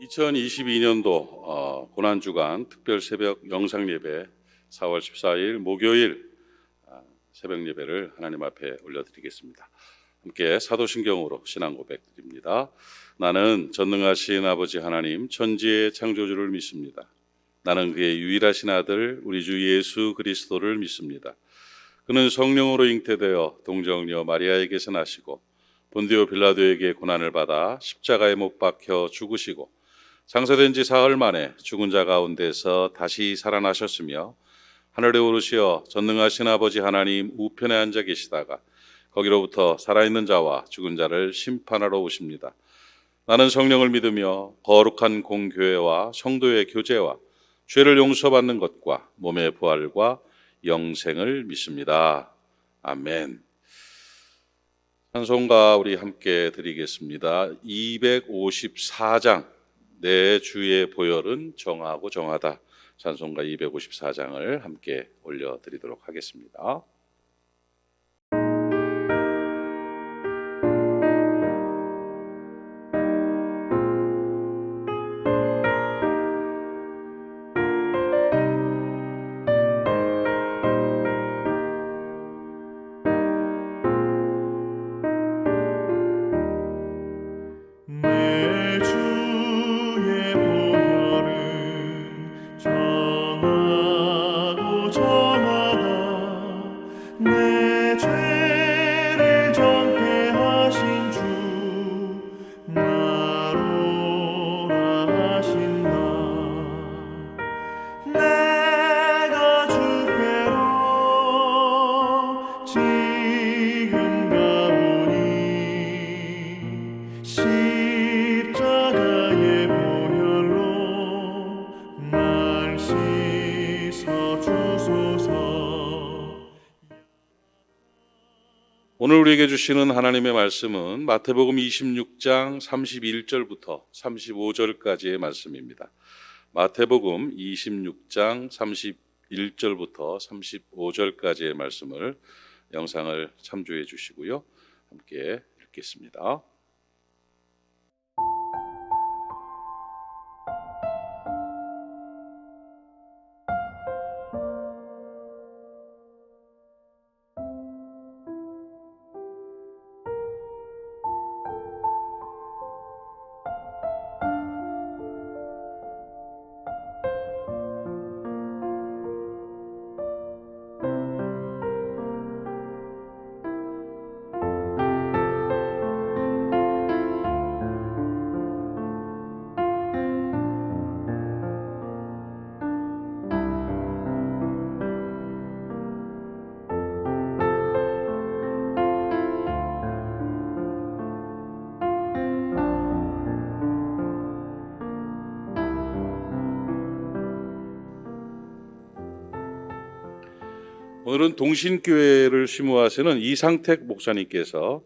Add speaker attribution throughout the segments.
Speaker 1: 2022년도 고난주간 특별 새벽 영상예배 4월 14일 목요일 새벽 예배를 하나님 앞에 올려드리겠습니다. 함께 사도신경으로 신앙 고백 드립니다. 나는 전능하신 아버지 하나님 천지의 창조주를 믿습니다. 나는 그의 유일하신 아들 우리 주 예수 그리스도를 믿습니다. 그는 성령으로 잉태되어 동정녀 마리아에게서 나시고 본디오 빌라도에게 고난을 받아 십자가에 못 박혀 죽으시고 장사된 지 사흘 만에 죽은 자 가운데서 다시 살아나셨으며 하늘에 오르시어 전능하신 아버지 하나님 우편에 앉아 계시다가 거기로부터 살아있는 자와 죽은 자를 심판하러 오십니다. 나는 성령을 믿으며 거룩한 공교회와 성도의 교제와 죄를 용서받는 것과 몸의 부활과 영생을 믿습니다. 아멘. 찬송가 우리 함께 드리겠습니다. 254장 내 주의 보혈은 정하고 정하다. 찬송가 254장을 함께 올려드리도록 하겠습니다. 오늘 우리에게 주시는 하나님의 말씀은 마태복음 26장 31절부터 35절까지의 말씀입니다. 마태복음 26장 31절부터 35절까지의 말씀을 영상을 참조해 주시고요. 함께 읽겠습니다. 오늘은 동신교회를 심우하시는 이상택 목사님께서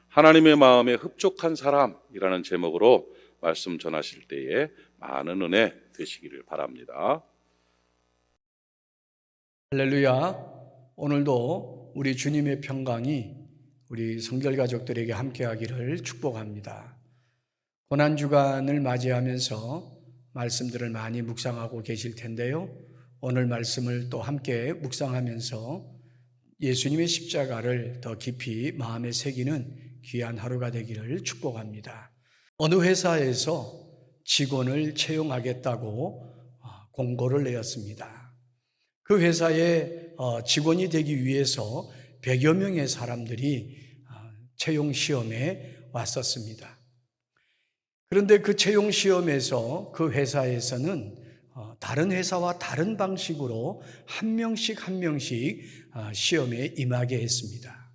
Speaker 1: 하나님의 마음에 흡족한 사람이라는 제목으로 말씀 전하실 때에 많은 은혜 되시기를 바랍니다.
Speaker 2: 할렐루야. 오늘도 우리 주님의 평강이 우리 성결 가족들에게 함께하기를 축복합니다. 고난주간을 맞이하면서 말씀들을 많이 묵상하고 계실 텐데요. 오늘 말씀을 또 함께 묵상하면서 예수님의 십자가를 더 깊이 마음에 새기는 귀한 하루가 되기를 축복합니다. 어느 회사에서 직원을 채용하겠다고 공고를 내었습니다. 그 회사에 직원이 되기 위해서 100여 명의 사람들이 채용 시험에 왔었습니다. 그런데 그 채용 시험에서 그 회사에서는 다른 회사와 다른 방식으로 한 명씩 시험에 임하게 했습니다.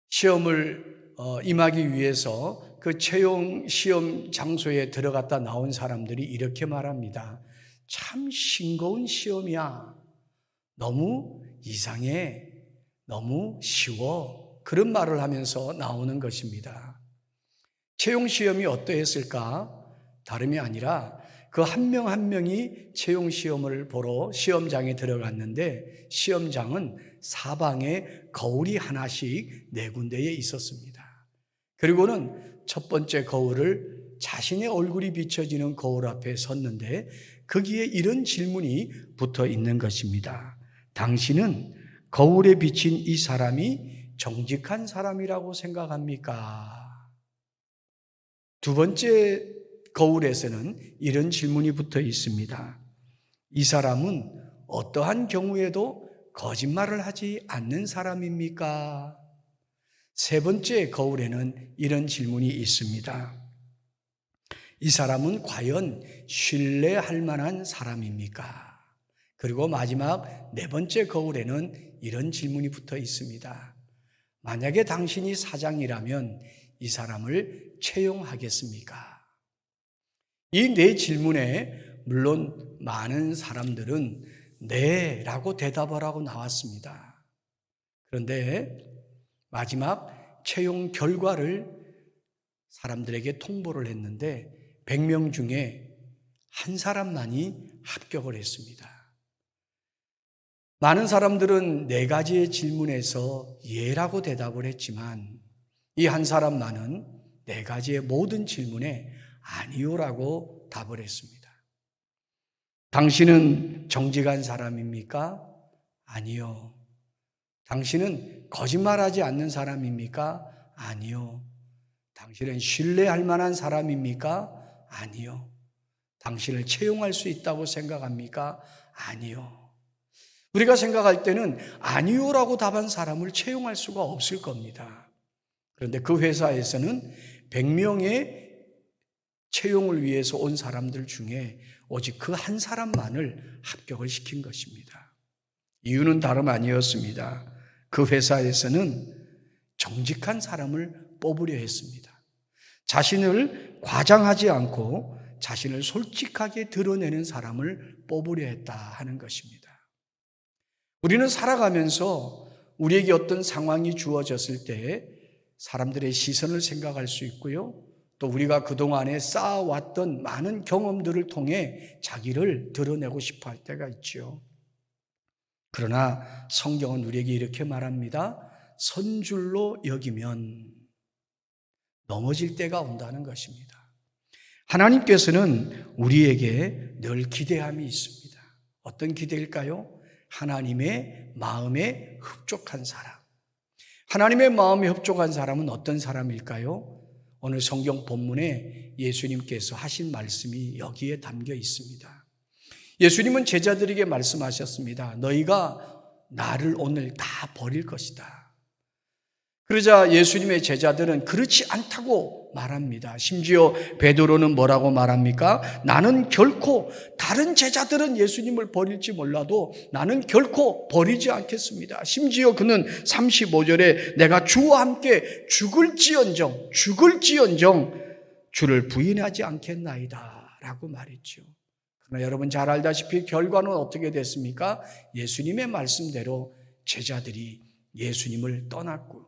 Speaker 2: 시험을 임하기 위해서 그 채용 시험 장소에 들어갔다 나온 사람들이 이렇게 말합니다. 참 싱거운 시험이야. 너무 이상해. 너무 쉬워. 그런 말을 하면서 나오는 것입니다. 채용 시험이 어떠했을까? 다름이 아니라 그 한 명 한 명이 채용 시험을 보러 시험장에 들어갔는데 시험장은 사방에 거울이 하나씩 4군데에 있었습니다. 그리고는 첫 번째 거울을 자신의 얼굴이 비춰지는 거울 앞에 섰는데 거기에 이런 질문이 붙어 있는 것입니다. 당신은 거울에 비친 이 사람이 정직한 사람이라고 생각합니까? 두 번째 거울에서는 이런 질문이 붙어 있습니다. 이 사람은 어떠한 경우에도 거짓말을 하지 않는 사람입니까? 세 번째 거울에는 이런 질문이 있습니다. 이 사람은 과연 신뢰할 만한 사람입니까? 그리고 마지막 네 번째 거울에는 이런 질문이 붙어 있습니다. 만약에 당신이 사장이라면 이 사람을 채용하겠습니까? 이 네 질문에 물론 많은 사람들은 네라고 대답을 하고 나왔습니다. 그런데 마지막 채용 결과를 사람들에게 통보를 했는데 100명 중에 한 사람만이 합격을 했습니다. 많은 사람들은 네 가지의 질문에서 예라고 대답을 했지만 이 한 사람만은 네 가지의 모든 질문에 아니요라고 답을 했습니다. 당신은 정직한 사람입니까? 아니요. 당신은 거짓말하지 않는 사람입니까? 아니요. 당신은 신뢰할 만한 사람입니까? 아니요. 당신을 채용할 수 있다고 생각합니까? 아니요. 우리가 생각할 때는 아니요라고 답한 사람을 채용할 수가 없을 겁니다. 그런데 그 회사에서는 100명의 채용을 위해서 온 사람들 중에 오직 그 한 사람만을 합격을 시킨 것입니다. 이유는 다름 아니었습니다. 그 회사에서는 정직한 사람을 뽑으려 했습니다. 자신을 과장하지 않고 자신을 솔직하게 드러내는 사람을 뽑으려 했다 하는 것입니다. 우리는 살아가면서 우리에게 어떤 상황이 주어졌을 때 사람들의 시선을 생각할 수 있고요. 또 우리가 그동안에 쌓아왔던 많은 경험들을 통해 자기를 드러내고 싶어 할 때가 있죠. 그러나 성경은 우리에게 이렇게 말합니다. 선줄로 여기면 넘어질 때가 온다는 것입니다. 하나님께서는 우리에게 늘 기대함이 있습니다. 어떤 기대일까요? 하나님의 마음에 흡족한 사람. 하나님의 마음에 흡족한 사람은 어떤 사람일까요? 오늘 성경 본문에 예수님께서 하신 말씀이 여기에 담겨 있습니다. 예수님은 제자들에게 말씀하셨습니다. 너희가 나를 오늘 다 버릴 것이다. 그러자 예수님의 제자들은 그렇지 않다고 말합니다. 심지어 베드로는 뭐라고 말합니까? 나는 결코 다른 제자들은 예수님을 버릴지 몰라도 나는 결코 버리지 않겠습니다. 심지어 그는 35절에 내가 주와 함께 죽을지언정 주를 부인하지 않겠나이다 라고 말했죠. 그러나 여러분 잘 알다시피 결과는 어떻게 됐습니까? 예수님의 말씀대로 제자들이 예수님을 떠났고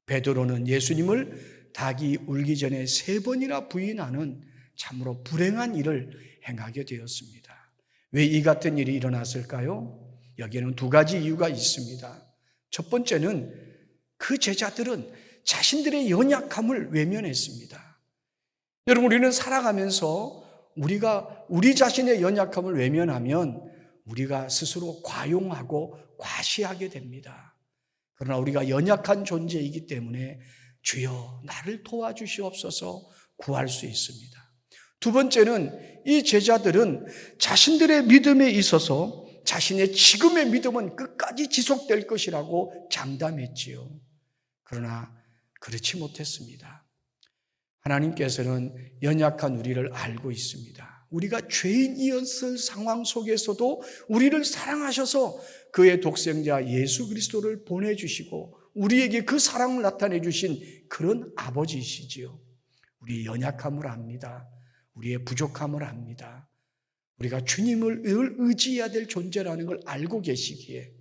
Speaker 2: 베드로는 예수님을 닭이 울기 전에 3번이나 부인하는 참으로 불행한 일을 행하게 되었습니다. 왜 이 같은 일이 일어났을까요? 여기에는 2가지 이유가 있습니다. 첫 번째는 그 제자들은 자신들의 연약함을 외면했습니다. 여러분 우리는 살아가면서 우리가 우리 자신의 연약함을 외면하면 우리가 스스로 과용하고 과시하게 됩니다. 그러나 우리가 연약한 존재이기 때문에 주여 나를 도와주시옵소서 구할 수 있습니다. 두 번째는 이 제자들은 자신들의 믿음에 있어서 자신의 지금의 믿음은 끝까지 지속될 것이라고 장담했지요. 그러나 그렇지 못했습니다. 하나님께서는 연약한 우리를 알고 있습니다. 우리가 죄인이었을 상황 속에서도 우리를 사랑하셔서 그의 독생자 예수 그리스도를 보내주시고 우리에게 그 사랑을 나타내 주신 그런 아버지이시지요. 우리의 연약함을 압니다. 우리의 부족함을 압니다. 우리가 주님을 늘 의지해야 될 존재라는 걸 알고 계시기에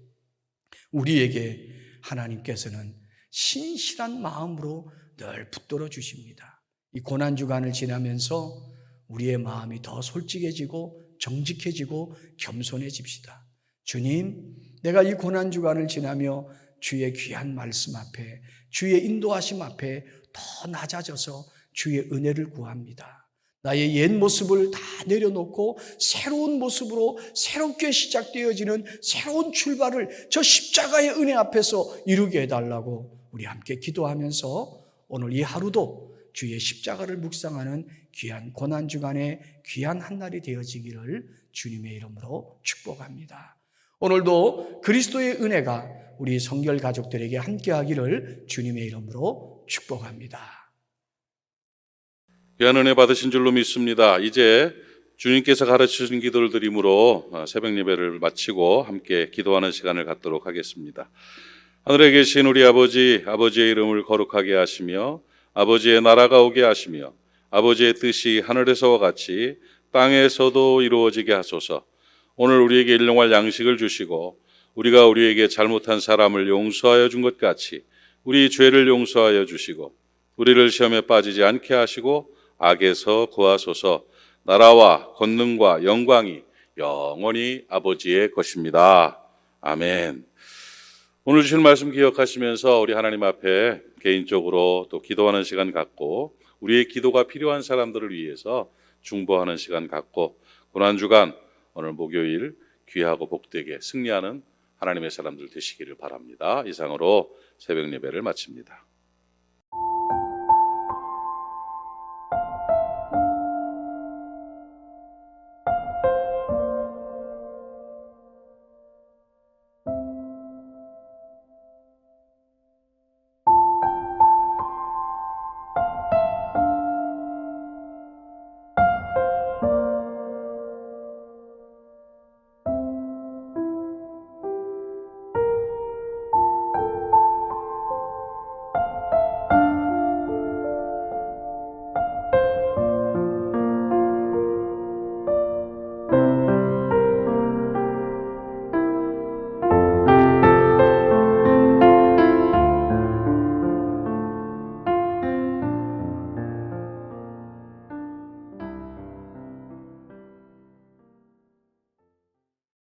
Speaker 2: 우리에게 하나님께서는 신실한 마음으로 늘 붙들어 주십니다. 이 고난주간을 지나면서 우리의 마음이 더 솔직해지고 정직해지고 겸손해집시다. 주님, 내가 이 고난주간을 지나며 주의 귀한 말씀 앞에 주의 인도하심 앞에 더 낮아져서 주의 은혜를 구합니다. 나의 옛 모습을 다 내려놓고 새로운 모습으로 새롭게 시작되어지는 새로운 출발을 저 십자가의 은혜 앞에서 이루게 해달라고 우리 함께 기도하면서 오늘 이 하루도 주의 십자가를 묵상하는 귀한 고난주간의 귀한 한 날이 되어지기를 주님의 이름으로 축복합니다. 오늘도 그리스도의 은혜가 우리 성결 가족들에게 함께하기를 주님의 이름으로 축복합니다.
Speaker 1: 귀한 은혜 받으신 줄로 믿습니다. 이제 주님께서 가르치신 기도를 드림으로 새벽 예배를 마치고 함께 기도하는 시간을 갖도록 하겠습니다. 하늘에 계신 우리 아버지, 아버지의 이름을 거룩하게 하시며 아버지의 나라가 오게 하시며 아버지의 뜻이 하늘에서와 같이 땅에서도 이루어지게 하소서. 오늘 우리에게 일용할 양식을 주시고 우리가 우리에게 잘못한 사람을 용서하여 준 것 같이 우리 죄를 용서하여 주시고 우리를 시험에 빠지지 않게 하시고 악에서 구하소서. 나라와 권능과 영광이 영원히 아버지의 것입니다. 아멘. 오늘 주신 말씀 기억하시면서 우리 하나님 앞에 개인적으로 또 기도하는 시간 갖고 우리의 기도가 필요한 사람들을 위해서 중보하는 시간 갖고 고난주간 오늘 목요일 귀하고 복되게 승리하는 하나님의 사람들 되시기를 바랍니다. 이상으로 새벽 예배를 마칩니다.